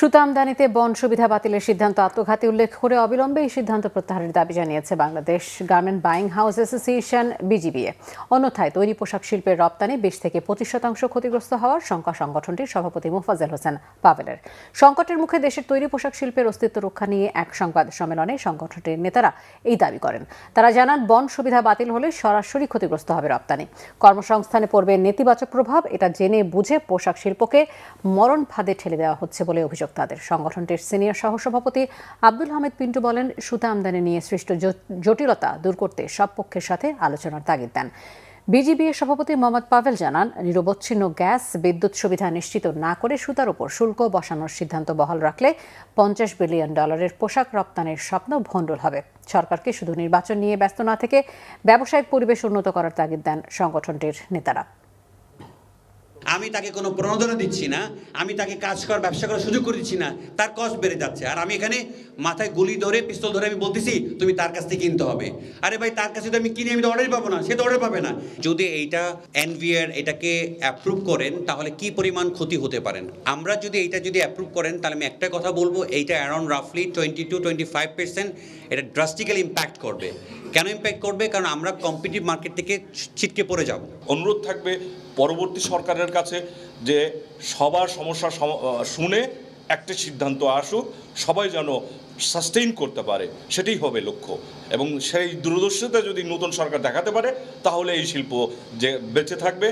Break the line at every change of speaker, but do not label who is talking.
সুতা আমদানিতে বন সুবিধা বাতিলের সিদ্ধান্ত আত্মঘাতী উল্লেখ করে অবিলম্বে এই সিদ্ধান্ত প্রত্যাহারের দাবি জানিয়েছে Bangladesh garment buying house association BGBA. অন্যথায় তৈরি পোশাক শিল্পের রপ্তানি 20 থেকে 25% ক্ষতিগ্রস্ত হওয়ার শঙ্কা সংগঠনটির সভাপতি মোফাজ্জল হোসেন পাভেলের। সংকটের মুখে দেশের তৈরি পোশাক শিল্পের অস্তিত্ব রক্ষা নিয়ে এক সংবাদ সম্মেলনে সংগঠনটির নেতারা এই দাবি করেন। তারা জানান, বন সুবিধা বাতিল হলে সরাসরি ক্ষতিগ্রস্ত হবে রপ্তানি, কর্মসংস্থানে পড়বে নেতিবাচক প্রভাব। এটা জেনে বুঝে পোশাক শিল্পকে মরণ ফাঁদে ঠেলে দেওয়া হচ্ছে বলে অভিযোগ তাদের। সংগঠনটির সিনিয়র সহসভাপতি আব্দুল হামিদ পিন্টু বলেন, সুতা আমদানি নিয়ে সৃষ্ট জটিলতা দূর করতে সব পক্ষের সাথে আলোচনার তাগিদ দেন। বিজিবিএ সভাপতি মোহাম্মদ পাভেল জানান, নিরবচ্ছিন্ন গ্যাস বিদ্যুৎ সুবিধা নিশ্চিত না করে সুতার উপর শুল্ক বসানোর সিদ্ধান্ত বহাল রাখলে $50 বিলিয়ন পোশাক রপ্তানির স্বপ্ন ভণ্ডুল হবে। সরকারকে শুধু নির্বাচন নিয়ে ব্যস্ত না থেকে ব্যবসায়িক পরিবেশ উন্নত করার তাগিদ দেন সংগঠনটির নেতারা।
আমি তাকে কোনো প্রণোদনা দিচ্ছি না, আমি তাকে কাজ করার ব্যবসা করার সুযোগ করে দিচ্ছি না, তার কষ্ট বেড়ে যাচ্ছে। আর আমি এখানে মাথায় গুলি ধরে পিস্তল ধরে আমি বলতেছি তুমি তার কাছ থেকে কিনতে হবে। আরে ভাই, তার কাছে তো আমি কিনে আমি তো অর্ডারই পাবো না, সে তো অর্ডার পাবে না। যদি এইটা এনভিআর এটাকে অ্যাপ্রুভ করেন তাহলে কি পরিমাণ ক্ষতি হতে পারেন। আমরা যদি অ্যাপ্রুভ করেন তাহলে আমি একটা কথা বলবো, এইটা অ্যারাউন্ড রাফলি 20-25% এটা ড্রাস্টিক্যালি ইম্প্যাক্ট করবে। কেন ইম্প্যাক্ট করবে? কারণ আমরা কম্পিটিটিভ মার্কেট থেকে ছিটকে পড়ে যাব।
অনুরোধ থাকবে পরবর্তী সরকারের কাছে যে সবার সমস্যা শুনে একটা সিদ্ধান্ত আসুক, সবাই যেন সাস্টেইন করতে পারে, সেটাই হবে লক্ষ্য। এবং সেই দূরদর্শিতা যদি নতুন সরকার দেখাতে পারে তাহলে এই শিল্প যে বেঁচে থাকবে।